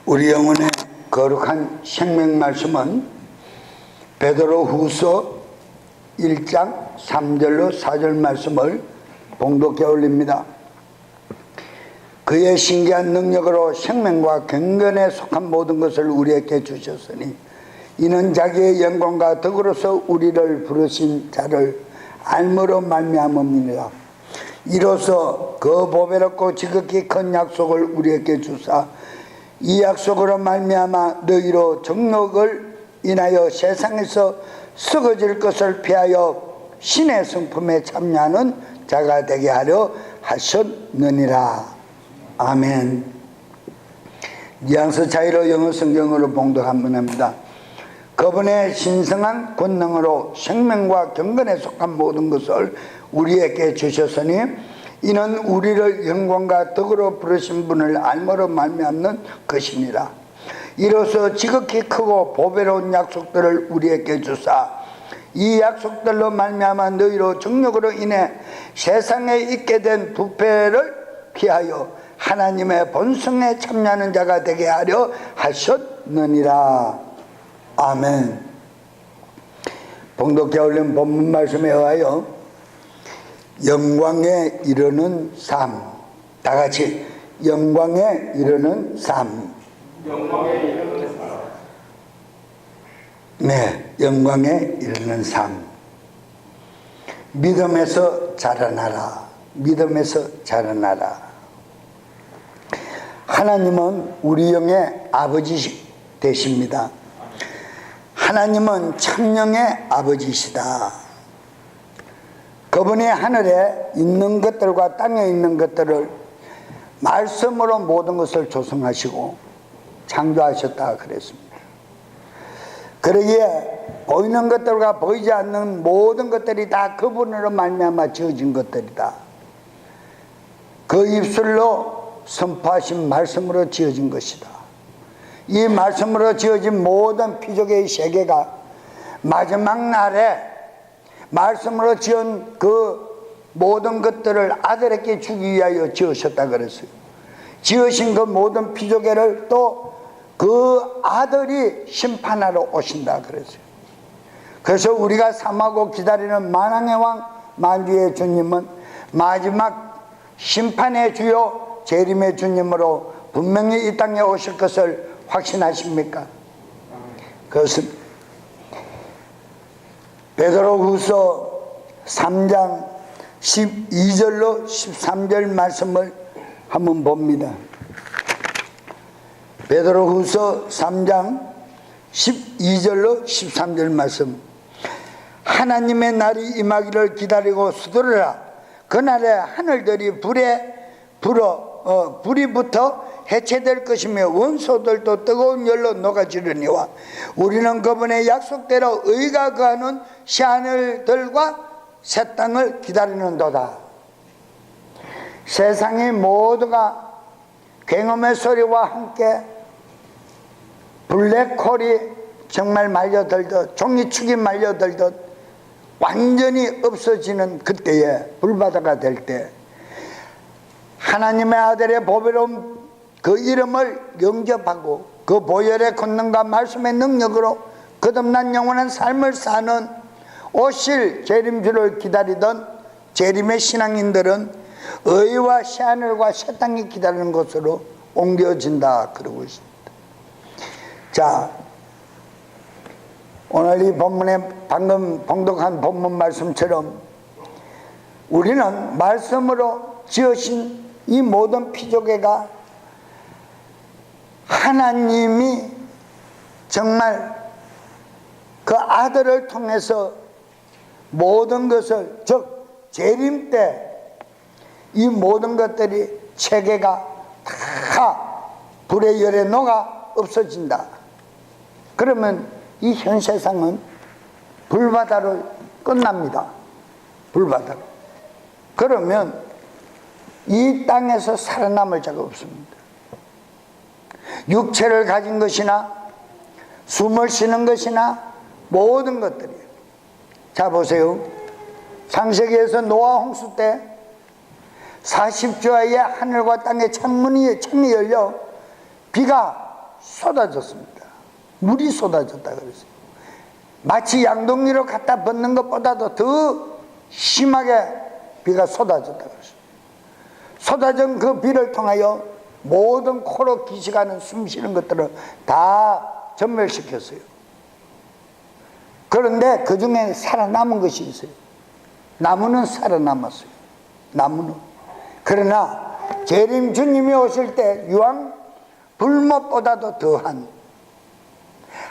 우리 영혼의 거룩한 생명 말씀은 베드로후서 1장 3절로 4절 말씀을 봉독해 올립니다. 그의 신기한 능력으로 생명과 경건에 속한 모든 것을 우리에게 주셨으니 이는 자기의 영광과 덕으로서 우리를 부르신 자를 알므로 말미암음이니라. 이로써 그 보배롭고 지극히 큰 약속을 우리에게 주사 이 약속으로 말미암아 너희로 정욕을 인하여 세상에서 썩어질 것을 피하여 신의 성품에 참여하는 자가 되게 하려 하셨느니라. 아멘. 뉘앙스 차이로 영어 성경으로 봉독 한번 합니다. 그분의 신성한 권능으로 생명과 경건에 속한 모든 것을 우리에게 주셨으니 이는 우리를 영광과 덕으로 부르신 분을 알므로 말미암는 것이니라. 이로써 지극히 크고 보배로운 약속들을 우리에게 주사 이 약속들로 말미암아 너희로 정욕으로 인해 세상에 있게 된 부패를 피하여 하나님의 본성에 참여하는 자가 되게 하려 하셨느니라. 아멘. 봉독해 올린 본문 말씀에 의하여 영광에 이르는 삶, 다 같이 영광에 이르는 삶. 영광에 이르는 삶. 네, 영광에 이르는 삶. 믿음에서 자라나라. 믿음에서 자라나라. 하나님은 우리 영의 아버지 되십니다. 하나님은 천령의 아버지시다. 그분이 하늘에 있는 것들과 땅에 있는 것들을 말씀으로 모든 것을 조성하시고 창조하셨다 그랬습니다. 그러기에 보이는 것들과 보이지 않는 모든 것들이 다 그분으로 말미암아 지어진 것들이다. 그 입술로 선포하신 말씀으로 지어진 것이다. 이 말씀으로 지어진 모든 피조개의 세계가 마지막 날에 말씀으로 지은 그 모든 것들을 아들에게 주기 위하여 지으셨다 그랬어요. 지으신 그 모든 피조개를 또 그 아들이 심판하러 오신다 그랬어요. 그래서 우리가 삼하고 기다리는 만왕의 왕 만주의 주님은 마지막 심판의 주요 재림의 주님으로 분명히 이 땅에 오실 것을 확신하십니까? 그것은 베드로후서 3장 12절로 13절 말씀을 한번 봅니다. 베드로후서 3장 12절로 13절 말씀. 하나님의 날이 임하기를 기다리고 서두르라. 그날에 하늘들이 불이 붙어 해체될 것이며 원소들도 뜨거운 열로 녹아지르니와 우리는 그분의 약속대로 의가 거하는 새하늘들과 새 땅을 기다리는도다. 세상의 모두가 굉음의 소리와 함께 블랙홀이 정말 말려들듯 종이축이 말려들듯 완전히 없어지는 그때에 불바다가 될 때 하나님의 아들의 보배로운 그 이름을 영접하고 그 보혈의 권능과 말씀의 능력으로 거듭난 영원한 삶을 사는 오실 재림주를 기다리던 재림의 신앙인들은 의와 새하늘과 새 땅이 기다리는 곳으로 옮겨진다 그러고 있습니다. 자, 오늘 이 본문에 방금 봉독한 본문 말씀처럼 우리는 말씀으로 지으신 이 모든 피조개가 하나님이 정말 그 아들을 통해서 모든 것을, 즉 재림 때 이 모든 것들이 체계가 다 불의 열에 녹아 없어진다. 그러면 이 현 세상은 불바다로 끝납니다. 불바다로. 그러면 이 땅에서 살아남을 자가 없습니다. 육체를 가진 것이나 숨을 쉬는 것이나 모든 것들이. 자 보세요. 창세기에서 노아 홍수 때 40주야에 하늘과 땅의 창문이 열려 비가 쏟아졌습니다. 물이 쏟아졌다 그랬어요. 마치 양동이로 갖다 붓는 것보다도 더 심하게 비가 쏟아졌다 그랬어요. 쏟아진 그 비를 통하여 모든 코로 기식하는 숨 쉬는 것들을 다 전멸시켰어요. 그런데 그 중에 살아남은 것이 있어요. 나무는 살아남았어요. 나무는. 그러나 재림 주님이 오실 때 유황 불못보다도 더한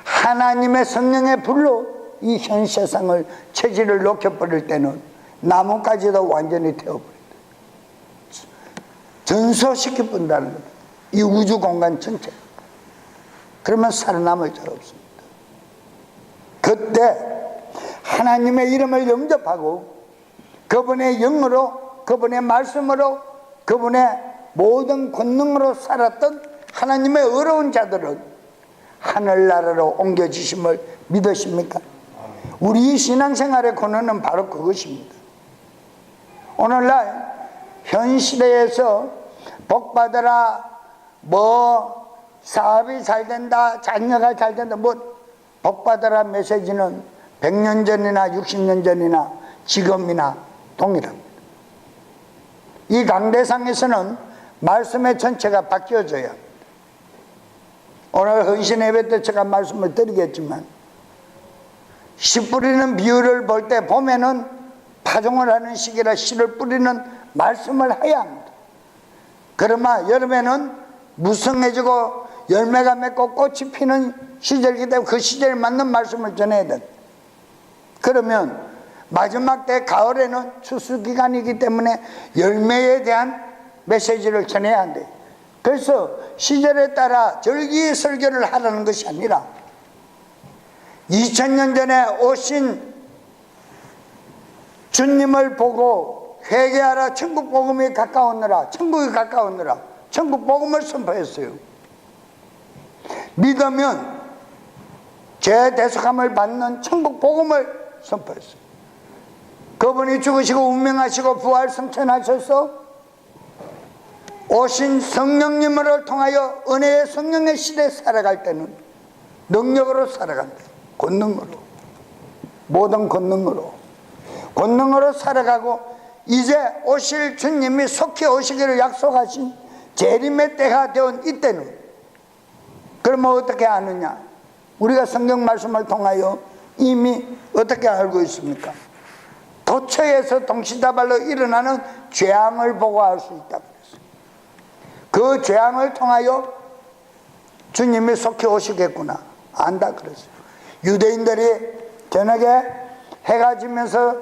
하나님의 성령의 불로 이 현 세상을 체질을 녹여버릴 때는 나무까지도 완전히 태워버린다. 전소시켜본다는 겁니다. 이 우주 공간 전체. 그러면 살아남을 자가 없습니다. 그때 하나님의 이름을 영접하고 그분의 영으로, 그분의 말씀으로, 그분의 모든 권능으로 살았던 하나님의 어려운 자들은 하늘나라로 옮겨지심을 믿으십니까? 우리 신앙생활의 권한은 바로 그것입니다. 오늘날 현 시대에서 복받아라, 뭐 사업이 잘 된다, 자녀가 잘 된다, 뭐 복받아라 메시지는 100년 전이나 60년 전이나 지금이나 동일합니다. 이 강대상에서는 말씀의 전체가 바뀌어져야 합니다. 오늘 헌신 예배 때 제가 말씀을 드리겠지만 씨 뿌리는 비유를 볼 때 보면은 파종을 하는 시기라 씨를 뿌리는 말씀을 해야 합니다. 그러나 여름에는 무성해지고 열매가 맺고 꽃이 피는 시절이기 때문에 그 시절에 맞는 말씀을 전해야 된다. 그러면 마지막 때 가을에는 추수기간이기 때문에 열매에 대한 메시지를 전해야 한대. 그래서 시절에 따라 절기설교를 하라는 것이 아니라 2000년 전에 오신 주님을 보고 회개하라, 천국 복음이 가까웠느라, 천국이 가까웠느라 천국 복음을 선포했어요. 믿으면 죄 대속함을 받는 천국 복음을 선포했어요. 그분이 죽으시고 운명하시고 부활 승천하셔서 오신 성령님을 통하여 은혜의 성령의 시대에 살아갈 때는 능력으로 살아간다. 권능으로, 모든 권능으로 살아가고 이제 오실 주님이 속히 오시기를 약속하신 재림의 때가 되온 이때는 그러면 어떻게 아느냐? 우리가 성경 말씀을 통하여 이미 어떻게 알고 있습니까? 도처에서 동시다발로 일어나는 재앙을 보고 알 수 있다 그랬어요. 그 재앙을 통하여 주님이 속히 오시겠구나 안다 그랬어요. 유대인들이 저녁에 해가 지면서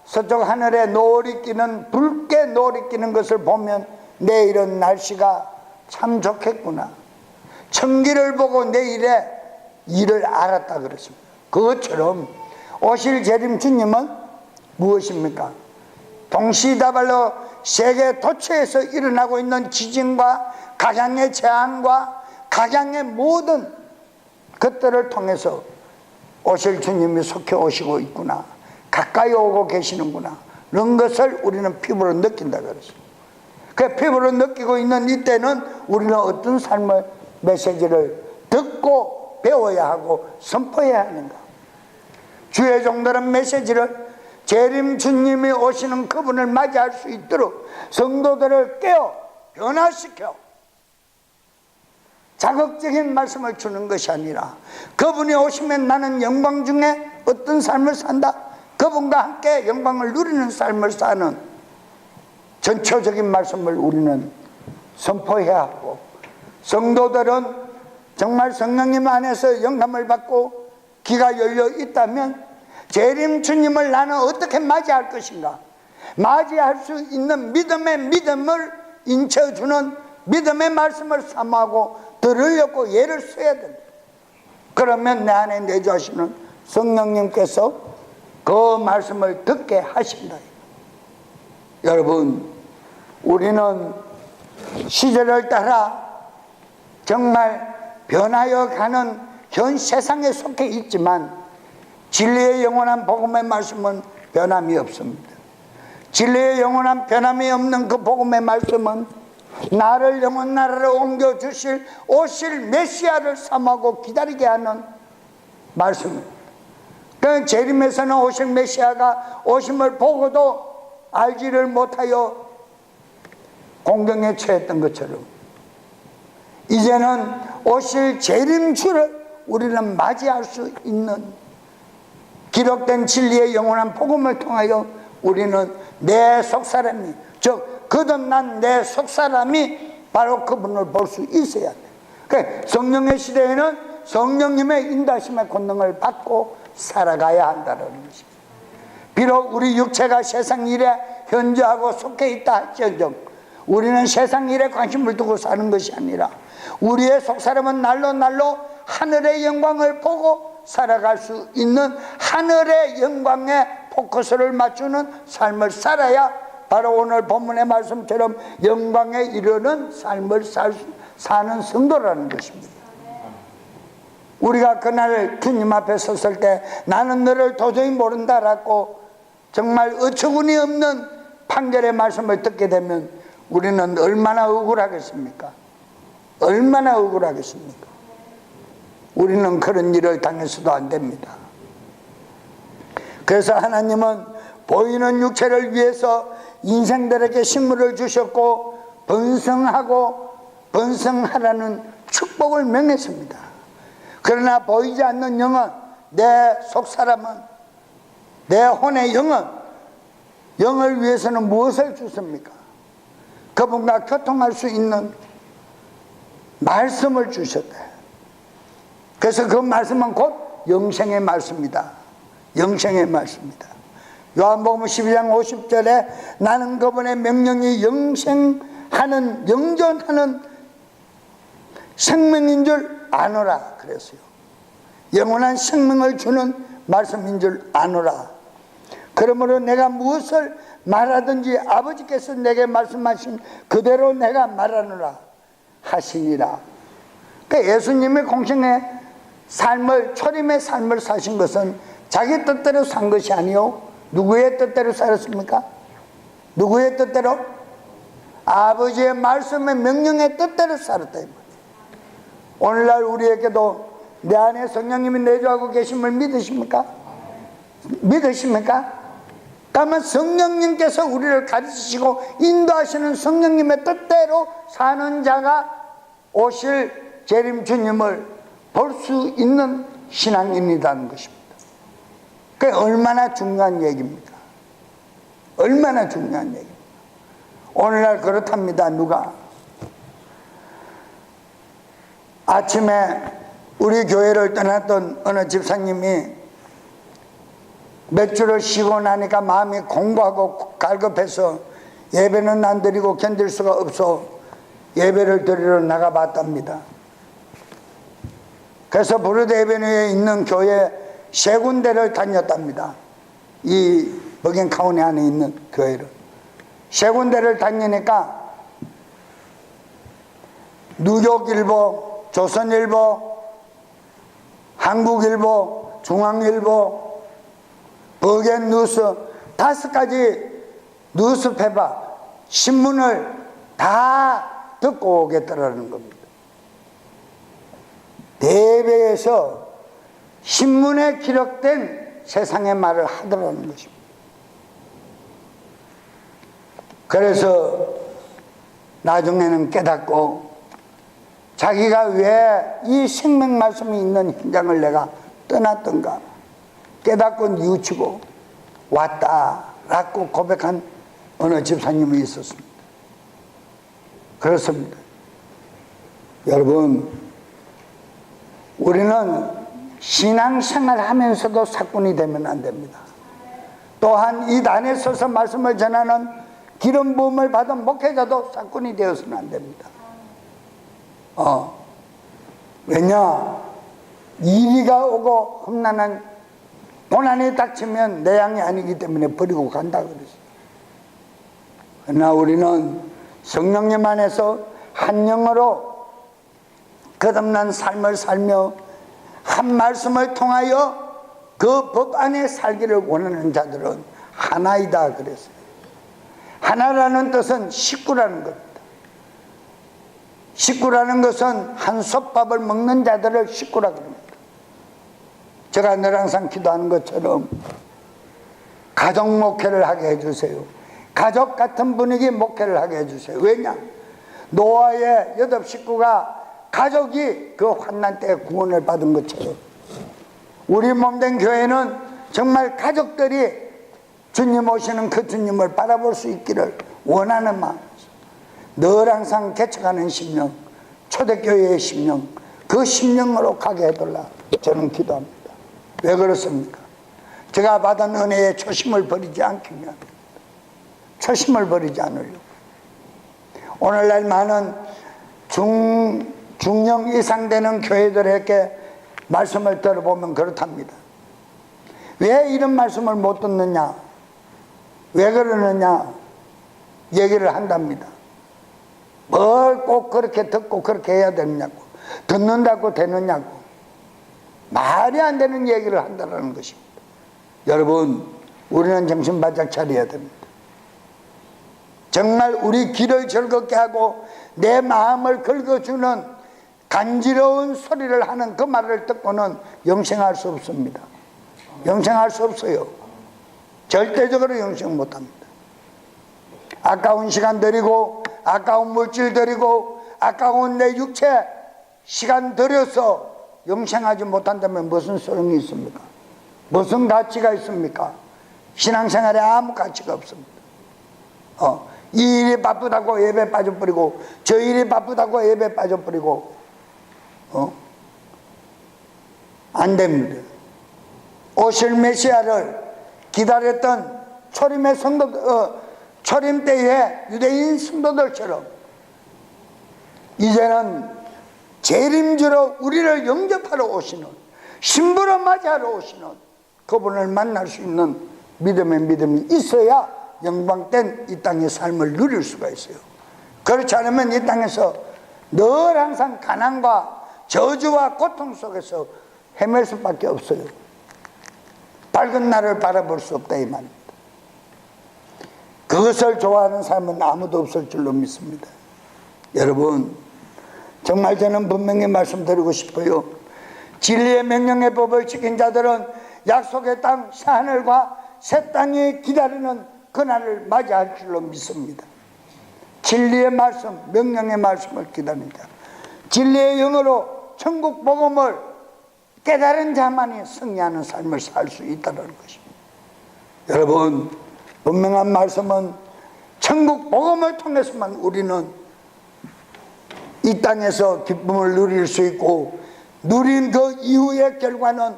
서쪽 하늘에 노을이 끼는, 붉게 노을이 끼는 것을 보면 내일은 날씨가 참 좋겠구나, 천기를 보고 내일의 일을 알았다 그랬습니다. 그것처럼 오실 재림 주님은 무엇입니까? 동시다발로 세계 도처에서 일어나고 있는 지진과 각양의 재앙과 각양의 모든 것들을 통해서 오실 주님이 속히 오시고 있구나, 가까이 오고 계시는구나, 이런 것을 우리는 피부로 느낀다 그랬어요. 그 피부로 느끼고 있는 이때는 우리는 어떤 삶의 메시지를 듣고 배워야 하고 선포해야 하는가? 주의 종들은 메시지를 재림 주님이 오시는 그분을 맞이할 수 있도록 성도들을 깨워 변화시켜 자극적인 말씀을 주는 것이 아니라 그분이 오시면 나는 영광 중에 어떤 삶을 산다, 그분과 함께 영광을 누리는 삶을 사는 전초적인 말씀을 우리는 선포해야 하고, 성도들은 정말 성령님 안에서 영감을 받고 귀가 열려 있다면 재림 주님을 나는 어떻게 맞이할 것인가, 맞이할 수 있는 믿음을 인쳐주는 믿음의 말씀을 사모하고 들으려고 예를 써야 된다. 그러면 내 안에 내주하시는 성령님께서 그 말씀을 듣게 하신다. 여러분, 우리는 시절을 따라 정말 변하여 가는 현 세상에 속해 있지만 진리의 영원한 복음의 말씀은 변함이 없습니다. 진리의 영원한 변함이 없는 그 복음의 말씀은 나를 영원 나라로 옮겨주실 오실 메시아를 삼하고 기다리게 하는 말씀입니다. 그 재림에서는 오실 메시아가 오심을 보고도 알지를 못하여 공경에 처했던 것처럼 이제는 오실 재림주를 우리는 맞이할 수 있는 기록된 진리의 영원한 복음을 통하여 우리는 내 속사람이, 즉 거듭난 내 속사람이 바로 그분을 볼 수 있어야 돼. 그러니까 성령의 시대에는 성령님의 인도하심의 권능을 받고 살아가야 한다는 것입니다. 비록 우리 육체가 세상 일에 현저하고 속해 있다 할지언정 우리는 세상 일에 관심을 두고 사는 것이 아니라 우리의 속사람은 날로 날로 하늘의 영광을 보고 살아갈 수 있는 하늘의 영광에 포커스를 맞추는 삶을 살아야 바로 오늘 본문의 말씀처럼 영광에 이르는 삶을 사는 성도라는 것입니다. 우리가 그날 주님 앞에 섰을 때 나는 너를 도저히 모른다라고 정말 어처구니 없는 판결의 말씀을 듣게 되면 우리는 얼마나 억울하겠습니까? 얼마나 억울하겠습니까? 우리는 그런 일을 당해서도 안 됩니다. 그래서 하나님은 보이는 육체를 위해서 인생들에게 식물을 주셨고 번성하고 번성하라는 축복을 명했습니다. 그러나 보이지 않는 영은, 내 속사람은, 내 혼의 영을 위해서는 무엇을 주십니까? 그분과 교통할 수 있는 말씀을 주셨다. 그래서 그 말씀은 곧 영생의 말씀이다. 영생의 말씀이다. 요한복음 12장 50절에 나는 그분의 명령이 영생하는, 영존하는 생명인 줄 아노라 그랬어요. 영원한 생명을 주는 말씀인 줄 아노라. 그러므로 내가 무엇을 말하든지 아버지께서 내게 말씀하신 그대로 내가 말하노라 하시니라. 그러니까 예수님의 공생의 삶을, 초림의 삶을 사신 것은 자기 뜻대로 산 것이 아니요 누구의 뜻대로 살았습니까? 누구의 뜻대로? 아버지의 말씀의 명령의 뜻대로 살았다. 오늘날 우리에게도 내 안에 성령님이 내주하고 계심을 믿으십니까? 믿으십니까? 그러면 성령님께서 우리를 가르치시고 인도하시는 성령님의 뜻대로 사는 자가 오실 재림 주님을 볼 수 있는 신앙인이라는 것입니다. 그게 얼마나 중요한 얘기입니까? 얼마나 중요한 얘기입니까? 오늘날 그렇답니다. 누가 아침에 우리 교회를 떠났던 어느 집사님이 몇 주를 쉬고 나니까 마음이 공부하고 갈급해서 예배는 안 드리고 견딜 수가 없어 예배를 드리러 나가봤답니다. 그래서 부르대변에 있는 교회 세 군데를 다녔답니다. 이 버긴 카운티 안에 있는 교회를 세 군데를 다니니까 뉴욕일보, 조선일보, 한국일보, 중앙일보, 버겐 뉴스 5가지 뉴스페퍼 신문을 다 듣고 오겠다라는 겁니다. 대배에서 신문에 기록된 세상의 말을 하더라는 것입니다. 그래서 나중에는 깨닫고 자기가 왜 이 생명 말씀이 있는 현장을 내가 떠났던가 깨닫고 뉘우치고 왔다라고 고백한 어느 집사님이 있었습니다. 그렇습니다. 여러분, 우리는 신앙생활 하면서도 사꾼이 되면 안 됩니다. 또한 이 단에 서서 말씀을 전하는 기름 부음을 받은 목회자도 사꾼이 되어서는 안 됩니다. 왜냐? 이리가 오고 험난한 고난이 닥치면 내 양이 아니기 때문에 버리고 간다 그랬어요. 그러나 우리는 성령님 안에서 한 영으로 거듭난 삶을 살며 한 말씀을 통하여 그 법 안에 살기를 원하는 자들은 하나이다 그랬어요. 하나라는 뜻은 식구라는 겁니다. 식구라는 것은 한 솥밥을 먹는 자들을 식구라 그럽니다. 제가 늘 항상 기도하는 것처럼 가족 목회를 하게 해주세요. 가족 같은 분위기 목회를 하게 해주세요. 왜냐? 노아의 8 식구가 가족이 그 환난 때에 구원을 받은 것처럼 우리 몸된 교회는 정말 가족들이 주님 오시는 그 주님을 바라볼 수 있기를 원하는 마음, 늘 항상 개척하는 심령, 초대교회의 심령, 그 심령으로 가게 해달라 저는 기도합니다. 왜 그렇습니까? 제가 받은 은혜의 초심을 버리지 않기 위함입니다. 초심을 버리지 않으려고. 오늘날 많은 중령 이상 되는 교회들에게 말씀을 들어보면 그렇답니다. 왜 이런 말씀을 못 듣느냐, 왜 그러느냐 얘기를 한답니다. 뭘 꼭 그렇게 듣고 그렇게 해야 되느냐고, 듣는다고 되느냐고 말이 안 되는 얘기를 한다는 것입니다. 여러분, 우리는 정신 바짝 차려야 됩니다. 정말 우리 귀를 즐겁게 하고 내 마음을 긁어주는 간지러운 소리를 하는 그 말을 듣고는 영생할 수 없습니다. 영생할 수 없어요. 절대적으로 영생 못합니다. 아까운 시간 들이고 아까운 물질 들이고 아까운 내 육체 시간 들여서 영생하지 못한다면 무슨 소용이 있습니까? 무슨 가치가 있습니까? 신앙생활에 아무 가치가 없습니다. 이 일이 바쁘다고 예배 빠져버리고 저 일이 바쁘다고 예배 빠져버리고 안 됩니다. 오실 메시아를 기다렸던 초림의 초림 때의 유대인 성도들처럼 이제는 재림주로 우리를 영접하러 오시는, 신부로 맞이하러 오시는 그분을 만날 수 있는 믿음이 있어야 영광된 이 땅의 삶을 누릴 수가 있어요. 그렇지 않으면 이 땅에서 늘 항상 가난과 저주와 고통 속에서 헤맬 수밖에 없어요. 밝은 날을 바라볼 수 없다 이 말입니다. 그것을 좋아하는 사람은 아무도 없을 줄로 믿습니다. 여러분, 정말 저는 분명히 말씀드리고 싶어요. 진리의 명령의 법을 지킨 자들은 약속의 땅 새하늘과 새 땅이 기다리는 그날을 맞이할 줄로 믿습니다. 진리의 말씀, 명령의 말씀을 기다리는 자, 진리의 영으로 천국 복음을 깨달은 자만이 승리하는 삶을 살 수 있다는 것입니다. 여러분, 분명한 말씀은 천국 복음을 통해서만 우리는 이 땅에서 기쁨을 누릴 수 있고, 누린 그 이후의 결과는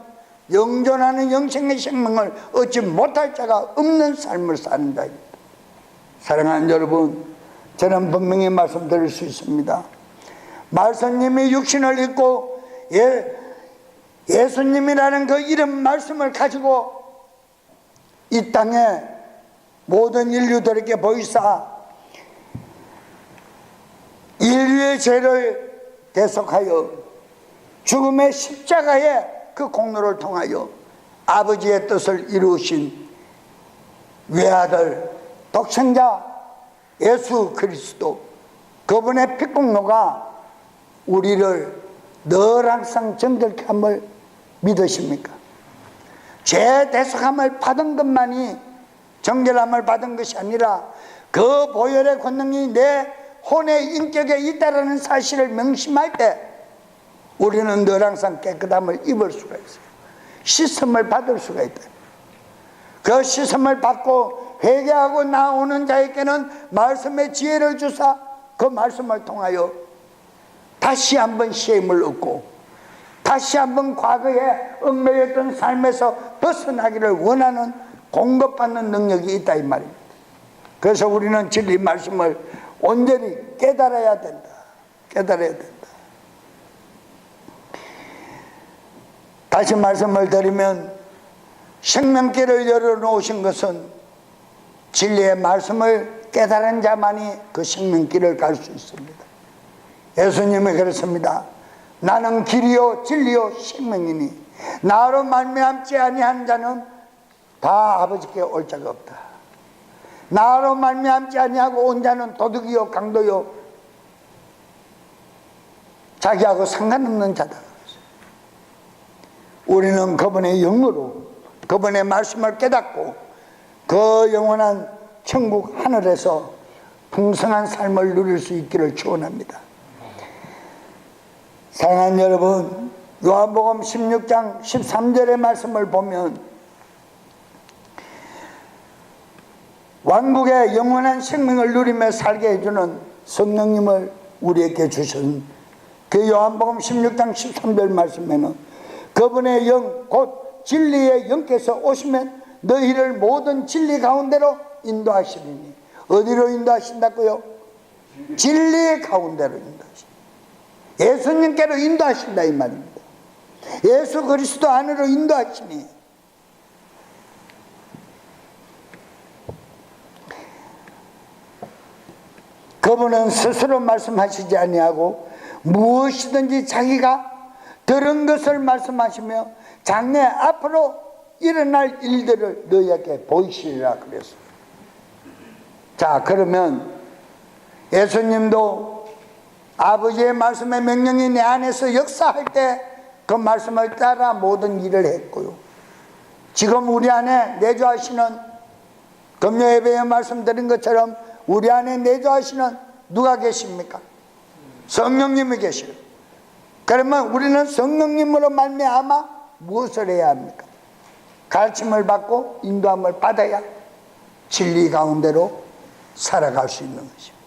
영존하는 영생의 생명을 얻지 못할 자가 없는 삶을 사는 자입니다. 사랑하는 여러분, 저는 분명히 말씀드릴 수 있습니다. 말씀님이 육신을 입고 예수님이라는 그 이름 말씀을 가지고 이 땅에 모든 인류들에게 보이사 인류의 죄를 대속하여 죽음의 십자가의 그 공로를 통하여 아버지의 뜻을 이루신 외아들 독생자 예수 그리스도, 그분의 피공로가 우리를 늘 항상 정결케 함을 믿으십니까? 죄 대속함을 받은 것만이 정결함을 받은 것이 아니라 그 보혈의 권능이 내 혼의 인격에 있다는 사실을 명심할 때 우리는 늘 항상 깨끗함을 입을 수가 있어요. 씻음을 받을 수가 있다. 그 씻음을 받고 회개하고 나오는 자에게는 말씀의 지혜를 주사 그 말씀을 통하여 다시 한번 시험을 얻고 다시 한번 과거에 얽매였던 삶에서 벗어나기를 원하는 공급받는 능력이 있다 이 말입니다. 그래서 우리는 진리 말씀을 온전히 깨달아야 된다. 깨달아야 된다. 다시 말씀을 드리면 생명길을 열어놓으신 것은 진리의 말씀을 깨달은 자만이 그 생명길을 갈 수 있습니다. 예수님이 그렇습니다. 나는 길이요 진리요 생명이니 나로 말미암지 아니한 자는 다 아버지께 올 자가 없다. 나로 말미암지 아니하고 온 자는 도둑이요 강도요 자기하고 상관없는 자다. 우리는 그분의 영으로 그분의 말씀을 깨닫고 그 영원한 천국 하늘에서 풍성한 삶을 누릴 수 있기를 축원합니다. 사랑하는 여러분, 요한복음 16장 13절의 말씀을 보면 왕국의 영원한 생명을 누리며 살게 해주는 성령님을 우리에게 주신 그 요한복음 16장 13절 말씀에는 그분의 영, 곧 진리의 영께서 오시면 너희를 모든 진리 가운데로 인도하시리니. 어디로 인도하신다고요? 진리의 가운데로 인도하신다. 예수님께로 인도하신다 이 말입니다. 예수 그리스도 안으로 인도하시니 그분은 스스로 말씀하시지 아니하고 무엇이든지 자기가 들은 것을 말씀하시며 장래 앞으로 일어날 일들을 너희에게 보이시리라 그랬어요. 자, 그러면 예수님도 아버지의 말씀의 명령이 내 안에서 역사할 때 그 말씀을 따라 모든 일을 했고요. 지금 우리 안에 내주하시는 금요 예배에 말씀드린 것처럼 우리 안에 내주하시는 누가 계십니까? 성령님이 계시고. 그러면 우리는 성령님으로 말미암아 무엇을 해야 합니까? 가르침을 받고 인도함을 받아야 진리 가운데로 살아갈 수 있는 것입니다.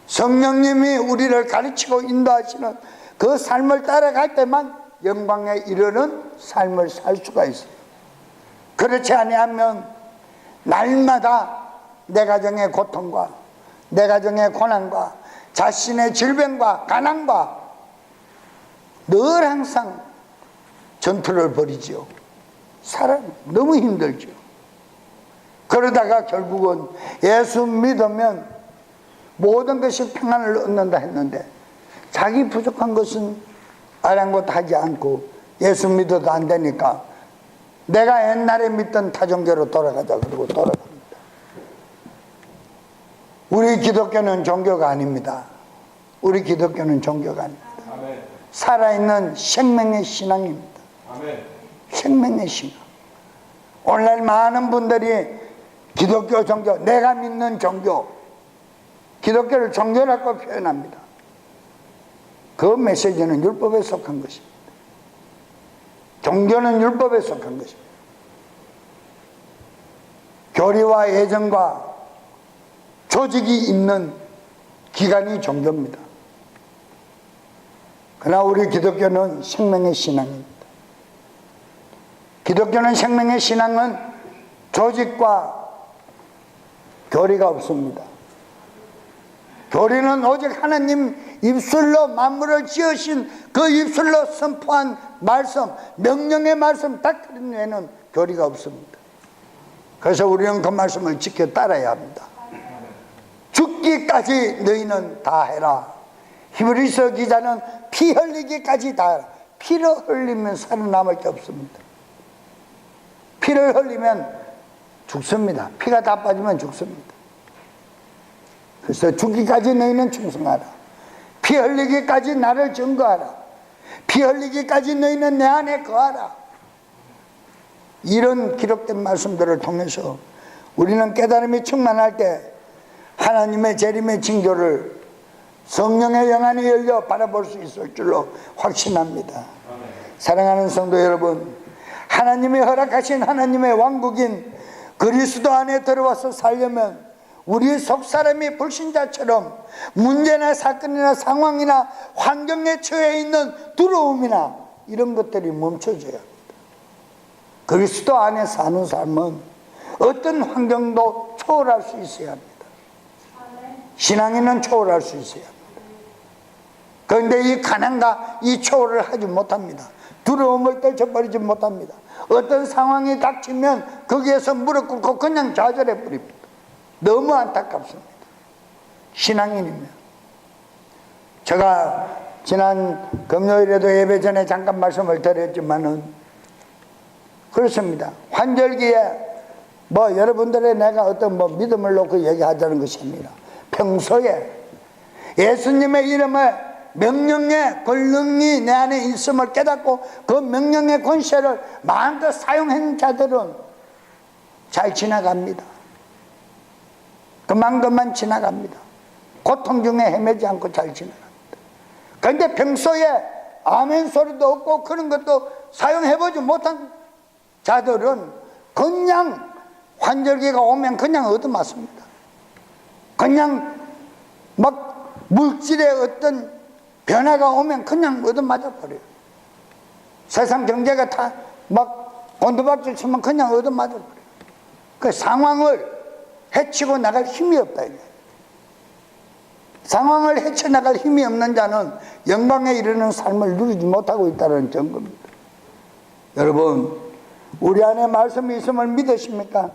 성령님이 우리를 가르치고 인도하시는 그 삶을 따라갈 때만 영광에 이르는 삶을 살 수가 있어요. 그렇지 아니하면 날마다 내 가정의 고통과 내 가정의 고난과 자신의 질병과 가난과 늘 항상 전투를 벌이죠. 사람 너무 힘들죠. 그러다가 결국은 예수 믿으면 모든 것이 평안을 얻는다 했는데 자기 부족한 것은 아랑곳하지 않고 예수 믿어도 안 되니까 내가 옛날에 믿던 타종교로 돌아가자 그러고 돌아갑니다. 우리 기독교는 종교가 아닙니다. 우리 기독교는 종교가 아닙니다. 살아있는 생명의 신앙입니다. 생명의 신앙. 오늘날 많은 분들이 기독교 종교, 내가 믿는 종교, 기독교를 종교라고 표현합니다. 그 메시지는 율법에 속한 것입니다. 종교는 율법에 속한 것입니다. 교리와 예정과 조직이 있는 기관이 종교입니다. 그러나 우리 기독교는 생명의 신앙입니다. 기독교는 생명의 신앙은 조직과 교리가 없습니다. 교리는 오직 하나님 입술로 만물을 지으신 그 입술로 선포한 말씀, 명령의 말씀 닥터린 외에는 교리가 없습니다. 그래서 우리는 그 말씀을 지켜 따라야 합니다. 죽기까지 너희는 다 해라. 히브리서 기자는 피 흘리기까지 다 해라. 피를 흘리면 살아남을 게 없습니다. 피를 흘리면 죽습니다. 피가 다 빠지면 죽습니다. 그래서 죽기까지 너희는 충성하라. 피 흘리기까지 나를 증거하라. 피 흘리기까지 너희는 내 안에 거하라. 이런 기록된 말씀들을 통해서 우리는 깨달음이 충만할 때 하나님의 재림의 징조를 성령의 영안이 열려 바라볼 수 있을 줄로 확신합니다. 사랑하는 성도 여러분, 하나님이 허락하신 하나님의 왕국인 그리스도 안에 들어와서 살려면 우리 속사람이 불신자처럼 문제나 사건이나 상황이나 환경에 처해 있는 두려움이나 이런 것들이 멈춰져야 합니다. 그리스도 안에 사는 삶은 어떤 환경도 초월할 수 있어야 합니다. 신앙인은 초월할 수 있어야 합니다. 그런데 이 가난과 이 초월을 하지 못합니다. 두려움을 떨쳐버리지 못합니다. 어떤 상황이 닥치면 거기에서 무릎 꿇고 그냥 좌절해 버립니다. 너무 안타깝습니다. 신앙인이면. 제가 지난 금요일에도 예배 전에 잠깐 말씀을 드렸지만은 그렇습니다. 환절기에 여러분들의 내가 어떤 믿음을 놓고 얘기하자는 것이 아니라 평소에 예수님의 이름을 명령의 권능이 내 안에 있음을 깨닫고 그 명령의 권세를 마음껏 사용하는 자들은 잘 지나갑니다. 그만 지나갑니다. 고통 중에 헤매지 않고 잘 지나갑니다. 그런데 평소에 아멘 소리도 없고 그런 것도 사용해보지 못한 자들은 그냥 환절기가 오면 그냥 얻어맞습니다. 그냥 막 물질의 어떤 변화가 오면 그냥 얻어맞아 버려요. 세상 경제가 다 막 곤두박질 치면 그냥 얻어맞아 버려요. 그 상황을 해치고 나갈 힘이 없다. 상황을 헤쳐나갈 힘이 없는 자는 영광에 이르는 삶을 누리지 못하고 있다는 증거입니다. 여러분, 우리 안에 말씀이 있음을 믿으십니까?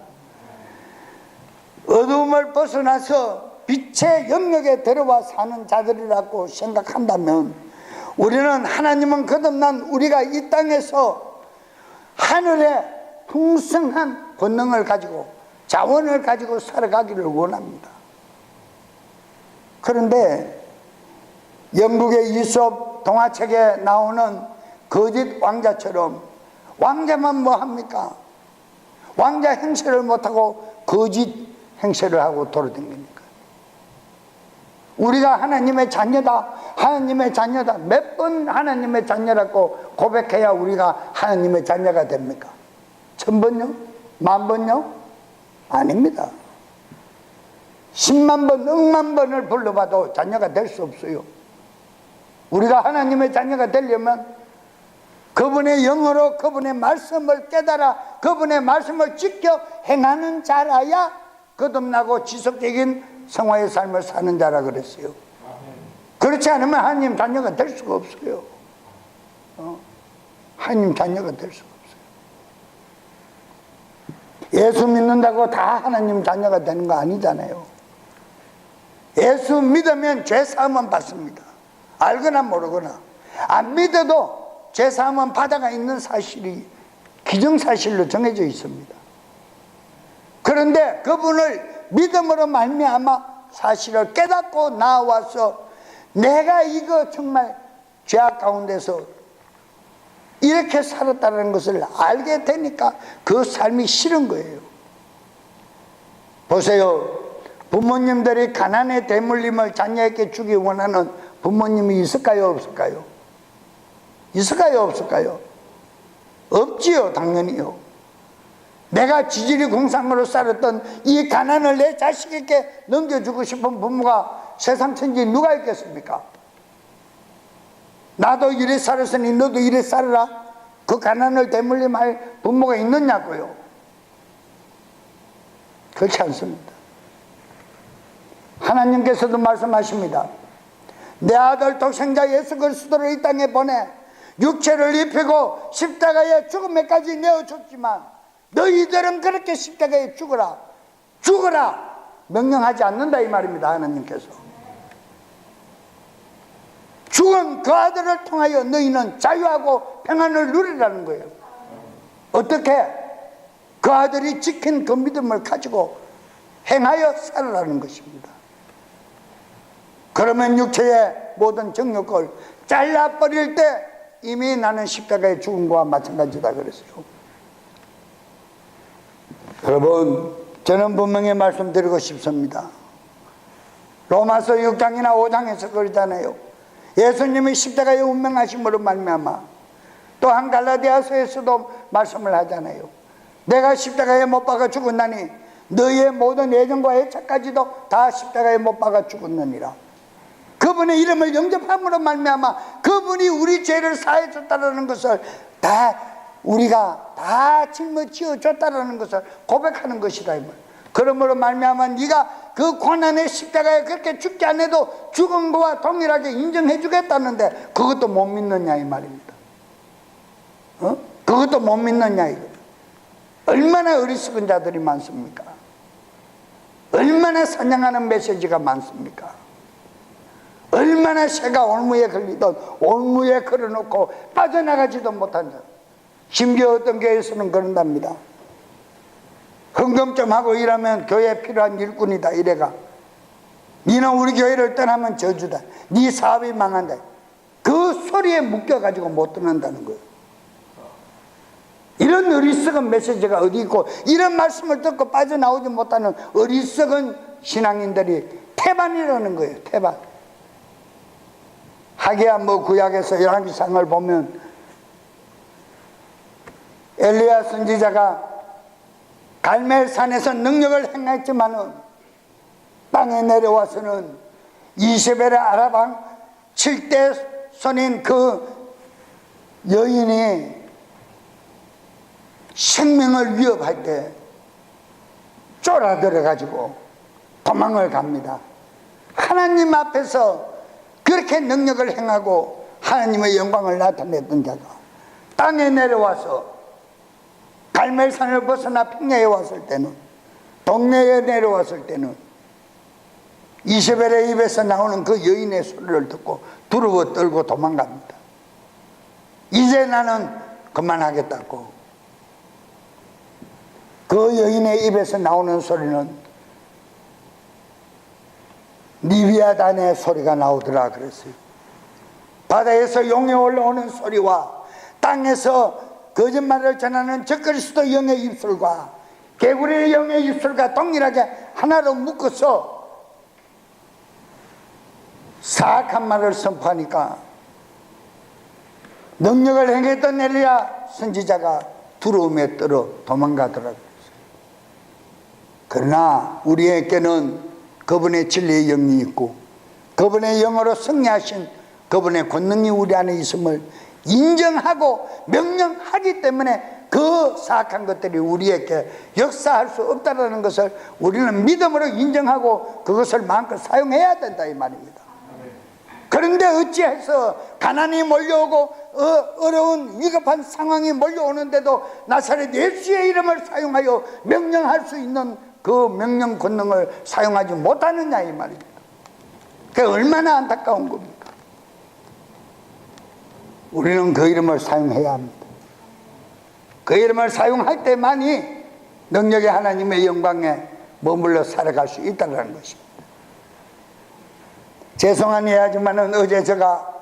어두움을 벗어나서 빛의 영역에 들어와 사는 자들이라고 생각한다면 우리는 하나님은 거듭난 우리가 이 땅에서 하늘의 풍성한 권능을 가지고 자원을 가지고 살아가기를 원합니다. 그런데 영국의 이솝 동화책에 나오는 거짓 왕자처럼 왕자만 뭐 합니까? 왕자 행세를 못하고 거짓 행세를 하고 돌아다닙니까? 우리가 하나님의 자녀다, 하나님의 자녀다. 몇 번 하나님의 자녀라고 고백해야 우리가 하나님의 자녀가 됩니까? 1000번요? 10,000번요? 아닙니다. 10만 번, 억만 번을 불러봐도 자녀가 될 수 없어요. 우리가 하나님의 자녀가 되려면 그분의 영으로 그분의 말씀을 깨달아 그분의 말씀을 지켜 행하는 자라야 거듭나고 지속적인 성화의 삶을 사는 자라 그랬어요. 그렇지 않으면 하나님 자녀가 될 수가 없어요. 하나님 자녀가 될 수가 없어요. 예수 믿는다고 다 하나님 자녀가 되는 거 아니잖아요. 예수 믿으면 죄사함은 받습니다. 알거나 모르거나. 안 믿어도 죄사함은 받아가 있는 사실이 기정사실로 정해져 있습니다. 그런데 그분을 믿음으로 말미암아 사실을 깨닫고 나와서 내가 이거 정말 죄악 가운데서 이렇게 살았다는 것을 알게 되니까 그 삶이 싫은 거예요. 보세요. 부모님들이 가난의 대물림을 자녀에게 주기 원하는 부모님이 있을까요? 없을까요? 있을까요? 없을까요? 없지요. 당연히요. 내가 지질이 공상으로 살았던 이 가난을 내 자식에게 넘겨주고 싶은 부모가 세상 천지에 누가 있겠습니까? 나도 이래 살았으니 너도 이래 살아라. 그 가난을 대물림할 부모가 있느냐고요. 그렇지 않습니다. 하나님께서도 말씀하십니다. 내 아들 독생자 예수 그리스도를 이 땅에 보내 육체를 입히고 십자가에 죽음에까지 내어줬지만 너희들은 그렇게 십자가에 죽어라 죽어라 명령하지 않는다 이 말입니다. 하나님께서 죽은 그 아들을 통하여 너희는 자유하고 평안을 누리라는 거예요. 어떻게? 그 아들이 지킨 그 믿음을 가지고 행하여 살아라는 것입니다. 그러면 육체의 모든 정욕을 잘라버릴 때 이미 나는 십자가에 죽은 것과 마찬가지다 그랬어요. 여러분, 저는 분명히 말씀드리고 싶습니다. 로마서 6장이나 5장에서 그러잖아요. 예수님이 십자가에 운명하심으로 말미암아 또한 갈라디아서에서도 말씀을 하잖아요. 내가 십자가에 못 박아 죽었나니 너희의 모든 애정과 애착까지도 다 십자가에 못 박아 죽었느니라. 그분의 이름을 영접함으로 말미암아 그분이 우리 죄를 사해 줬다는 것을 다 우리가 다 짊어지어 줬다는 것을 고백하는 것이다 이 말. 그러므로 말미암아 네가 그 고난의 십자가에 그렇게 죽지 않아도 죽은 거와 동일하게 인정해 주겠다는데 그것도 못 믿느냐 이 말입니다. 그것도 못 믿느냐 이거. 얼마나 어리석은 자들이 많습니까? 얼마나 사냥하는 메시지가 많습니까? 얼마나 새가 올무에 걸리던 올무에 걸어놓고 빠져나가지도 못한 자. 심지어 어떤 교회에서는 그런답니다. 헌금 좀 하고 일하면 교회에 필요한 일꾼이다 이래가 니는 우리 교회를 떠나면 저주다. 네 사업이 망한다. 그 소리에 묶여가지고 못 떠난다는 거예요. 이런 어리석은 메시지가 어디 있고, 이런 말씀을 듣고 빠져나오지 못하는 어리석은 신앙인들이 태반이라는 거예요. 태반. 하기야 뭐 구약에서 열왕기상을 보면 엘리야 선지자가 갈멜산에서 능력을 행했지만은 땅에 내려와서는 이세벨의 아라방 7대 손인 그 여인이 생명을 위협할 때 쫄아들어 가지고 도망을 갑니다. 하나님 앞에서 그렇게 능력을 행하고 하나님의 영광을 나타냈던 자가 땅에 내려와서 갈멜산을 벗어나 평야에 왔을 때는, 동네에 내려왔을 때는 이세벨의 입에서 나오는 그 여인의 소리를 듣고 두려워 떨고 도망갑니다. 이제 나는 그만하겠다고. 그 여인의 입에서 나오는 소리는 리비아단의 소리가 나오더라 그랬어요. 바다에서 용이 올라오는 소리와 땅에서 거짓말을 전하는 적그리스도 영의 입술과 개구리의 영의 입술과 동일하게 하나로 묶어서 사악한 말을 선포하니까 능력을 행했던 엘리야 선지자가 두려움에 떨어 도망가더라고요. 그러나 우리에게는 그분의 진리의 영이 있고 그분의 영으로 승리하신 그분의 권능이 우리 안에 있음을 인정하고 명령하기 때문에 그 사악한 것들이 우리에게 역사할 수 없다는 것을 우리는 믿음으로 인정하고 그것을 마음껏 사용해야 된다 이 말입니다. 그런데 어찌해서 가난이 몰려오고 어려운 위급한 상황이 몰려오는데도 나사렛 예수의 이름을 사용하여 명령할 수 있는 그 명령 권능을 사용하지 못하느냐 이 말입니다. 그게 얼마나 안타까운 겁니까? 우리는 그 이름을 사용해야 합니다. 그 이름을 사용할 때만이 능력의 하나님의 영광에 머물러 살아갈 수 있다는 것입니다. 죄송한 이야기지만은 어제 제가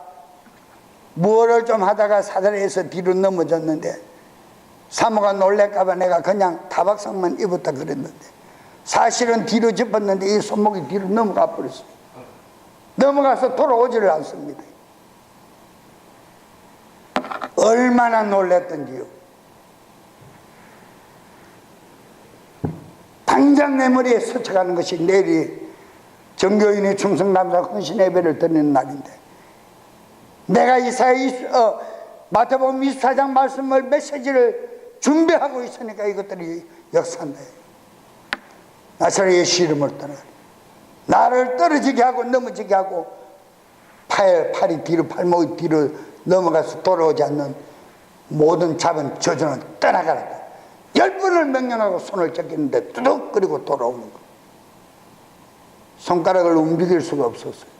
무엇을 좀 하다가 사다리에서 뒤로 넘어졌는데 사모가 놀랄까봐 내가 그냥 타박상만 입었다 그랬는데 사실은 뒤로 짚었는데 이 손목이 뒤로 넘어가 버렸어요. 넘어가서 돌아오지를 않습니다. 얼마나 놀랐던지요. 당장 내 머리에 스쳐가는 것이 내일이 정교인의 충성감사 헌신 예배를 드리는 날인데 내가 마태복음 24장 말씀을 메시지를 준비하고 있으니까 이것들이 역사한다. 나사렛 예수 이름을 떠나 나를 떨어지게 하고 넘어지게 하고 팔이 뒤로 팔목이 뒤로 넘어가서 돌아오지 않는 모든 잡은 저주는 떠나가라. 10번을 명령하고 손을 잡겠는데 뚜둑 그리고 돌아오는 거. 손가락을 움직일 수가 없었어요.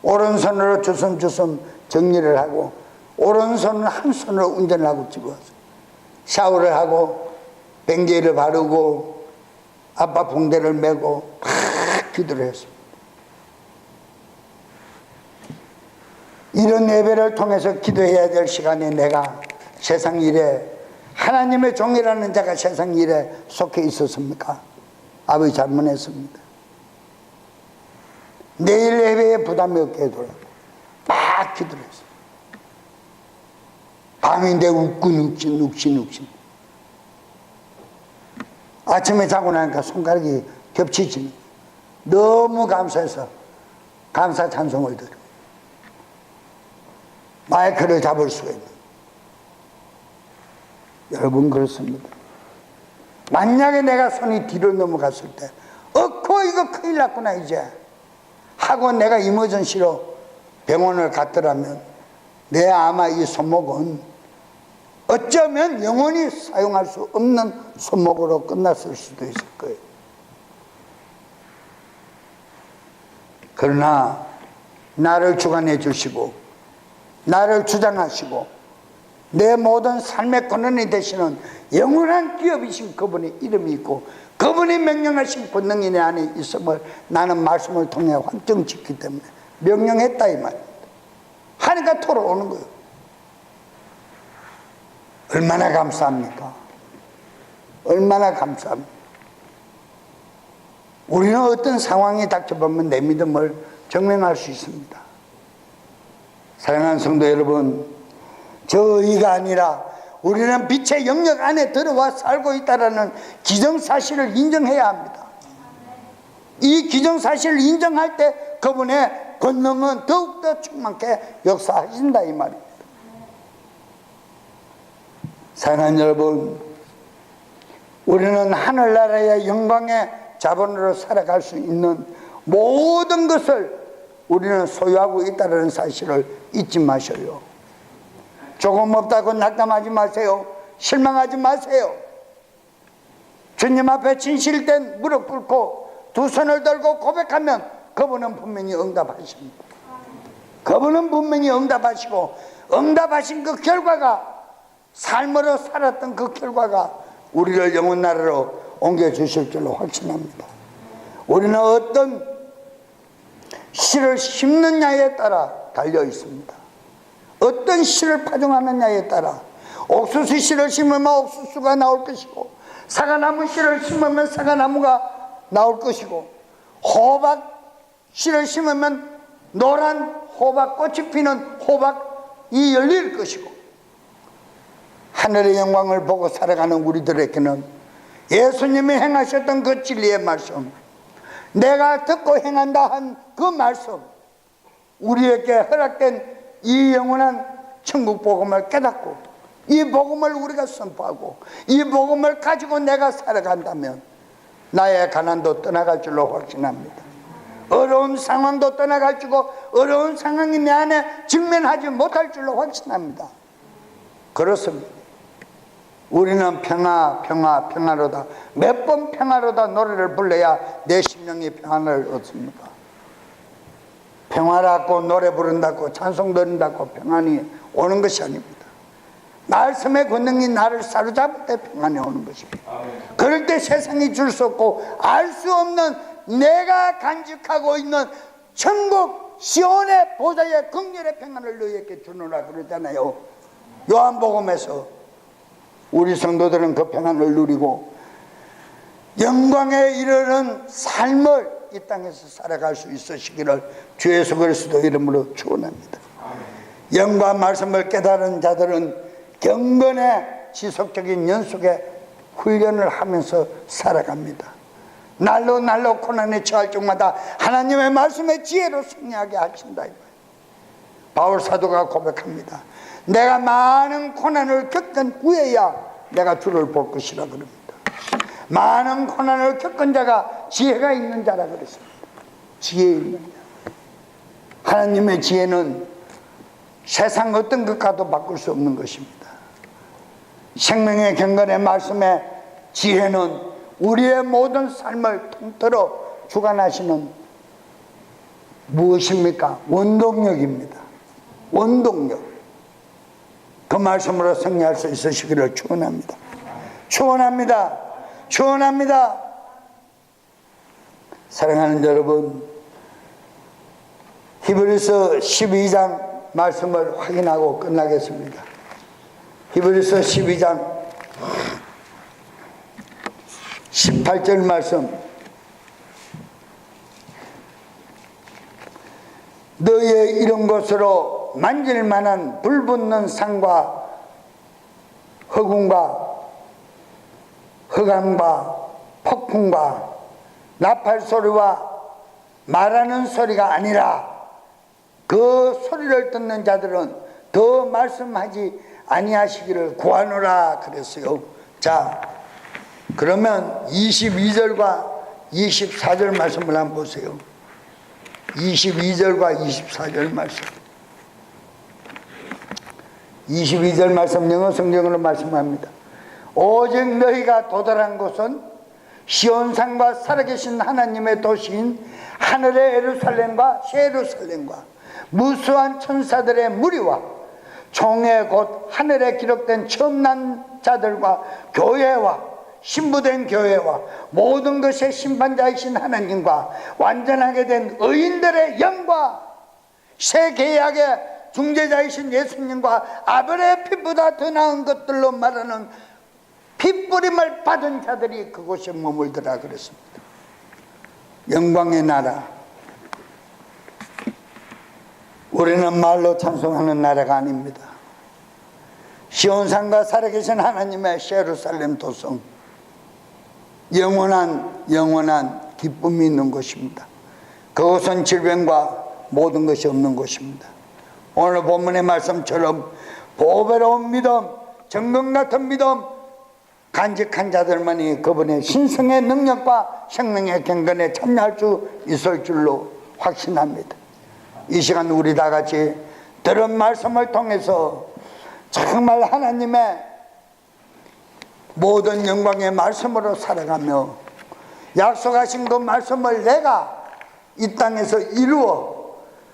오른손으로 주섬주섬 정리를 하고 오른손은 한 손으로 운전을 하고 집에 왔어요. 샤워를 하고 뱅개를 바르고 아빠 붕대를 메고 막 기도를 했습니다. 이런 예배를 통해서 기도해야 될 시간에 내가 세상 일에 하나님의 종이라는 자가 세상 일에 속해 있었습니까? 아버지 잘못했습니다. 내일 예배에 부담이 없게 해두라고 막 기도를 했어요. 밤인데 욱신 아침에 자고 나니까 손가락이 겹치지는 너무 감사해서 감사 찬송을 드려 마이크를 잡을 수가 있는. 여러분 그렇습니다. 만약에 내가 손이 뒤로 넘어갔을 때 이거 큰일 났구나 이제 하고 내가 이머전시로 병원을 갔더라면 내 아마 이 손목은 어쩌면 영원히 사용할 수 없는 손목으로 끝났을 수도 있을 거예요. 그러나 나를 주관해 주시고 나를 주장하시고 내 모든 삶의 권한이 되시는 영원한 기업이신 그분의 이름이 있고 그분이 명령하신 권능이 내 안에 있음을 나는 말씀을 통해 확정짓기 때문에 명령했다 이 말입니다. 하니까 돌아오는 거예요. 얼마나 감사합니까? 얼마나 감사합니까? 우리는 어떤 상황이 닥쳐보면 내 믿음을 증명할 수 있습니다. 사랑하는 성도 여러분, 저희가 아니라 우리는 빛의 영역 안에 들어와 살고 있다는 기정사실을 인정해야 합니다. 이 기정사실을 인정할 때 그분의 권능은 더욱더 충만케 역사하신다 이 말입니다. 사랑하는 여러분, 우리는 하늘나라의 영광의 자본으로 살아갈 수 있는 모든 것을 우리는 소유하고 있다는 사실을 잊지 마셔요. 조금 없다고 낙담하지 마세요. 실망하지 마세요. 주님 앞에 진실된 무릎 꿇고 두 손을 들고 고백하면 그분은 분명히 응답하십니다. 그분은 분명히 응답하시고 응답하신 그 결과가 삶으로 살았던 그 결과가 우리를 영원 나라로 옮겨주실 줄로 확신합니다. 우리는 어떤 씨를 심느냐에 따라 달려 있습니다. 어떤 씨를 파종하느냐에 따라 옥수수 씨를 심으면 옥수수가 나올 것이고 사과나무 씨를 심으면 사과나무가 나올 것이고 호박 씨를 심으면 노란 호박꽃이 피는 호박이 열릴 것이고 하늘의 영광을 보고 살아가는 우리들에게는 예수님이 행하셨던 그 진리의 말씀, 내가 듣고 행한다 한 그 말씀, 우리에게 허락된 이 영원한 천국 복음을 깨닫고 이 복음을 우리가 선포하고 이 복음을 가지고 내가 살아간다면 나의 가난도 떠나갈 줄로 확신합니다. 어려운 상황도 떠나갈 줄고 어려운 상황이 내 안에 직면하지 못할 줄로 확신합니다. 그렇습니다. 우리는 평화 평화 평화로다, 몇 번 평화로다 노래를 불러야 내 심령이 평안을 얻습니까? 평화라고 노래 부른다고 찬송 드린다고 평안이 오는 것이 아닙니다. 말씀의 권능이 나를 사로잡을 때 평안이 오는 것입니다. 그럴 때 세상이 줄 수 없고 알 수 없는 내가 간직하고 있는 천국 시온의 보좌의 긍휼의 평안을 너희에게 주노라 그러잖아요. 요한복음에서 우리 성도들은 그 평안을 누리고 영광에 이르는 삶을 이 땅에서 살아갈 수 있으시기를 주 예수 그리스도 이름으로 축원합니다. 영과 말씀을 깨달은 자들은 경건의 지속적인 연속의 훈련을 하면서 살아갑니다. 날로 날로 고난에 처할 적마다 하나님의 말씀의 지혜로 승리하게 하신다. 바울 사도가 고백합니다. 내가 많은 고난을 겪은 후에야 내가 주를 볼 것이라 그럽니다. 많은 고난을 겪은 자가 지혜가 있는 자라 그랬습니다. 지혜 있는 자. 하나님의 지혜는 세상 어떤 것과도 바꿀 수 없는 것입니다. 생명의 경건의 말씀의 지혜는 우리의 모든 삶을 통틀어 주관하시는 무엇입니까? 원동력입니다. 원동력. 그 말씀으로 승리할 수 있으시기를 축원합니다. 축원합니다. 축원합니다. 사랑하는 여러분, 히브리서 12장 말씀을 확인하고 끝나겠습니다. 히브리서 12장 18절 말씀, 너희의 이런 것으로 만질 만한 불붙는 산과 흑운과 흑암과 폭풍과 나팔 소리와 말하는 소리가 아니라 그 소리를 듣는 자들은 더 말씀하지 아니하시기를 구하노라 그랬어요. 자, 그러면 22절과 24절 말씀을 한번 보세요. 22절과 24절 말씀. 22절 말씀 영어 성경으로 말씀합니다. 오직 너희가 도달한 곳은 시온산과 살아계신 하나님의 도시인 하늘의 예루살렘과 새 예루살렘과 무수한 천사들의 무리와 총회 곧 하늘에 기록된 처음 난 자들과 교회와 신부된 교회와 모든 것의 심판자이신 하나님과 완전하게 된 의인들의 영과 새 계약의 중재자이신 예수님과 아벨의 피보다 더 나은 것들로 말하는 핏부림을 받은 자들이 그곳에 머물더라 그랬습니다. 영광의 나라. 우리는 말로 찬송하는 나라가 아닙니다. 시온산과 살아계신 하나님의 예루살렘 도성, 영원한 기쁨이 있는 곳입니다. 그곳은 질병과 모든 것이 없는 곳입니다. 오늘 본문의 말씀처럼 보배로운 믿음, 정금 같은 믿음, 간직한 자들만이 그분의 신성의 능력과 생명의 경건에 참여할 수 있을 줄로 확신합니다. 이 시간 우리 다 같이 들은 말씀을 통해서 정말 하나님의 모든 영광의 말씀으로 살아가며 약속하신 그 말씀을 내가 이 땅에서 이루어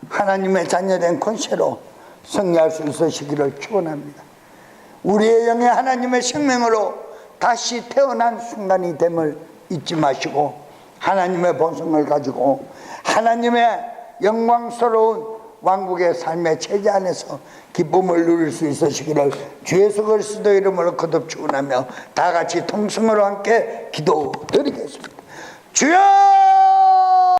하나님의 자녀된 권세로 승리할 수 있으시기를 축원합니다. 우리의 영의 하나님의 생명으로 다시 태어난 순간이 됨을 잊지 마시고 하나님의 본성을 가지고 하나님의 영광스러운 왕국의 삶의 체제 안에서 기쁨을 누릴 수 있으시기를 주 예수 그리스도 이름으로 거듭 축원하며 다 같이 통성으로 함께 기도드리겠습니다. 주여!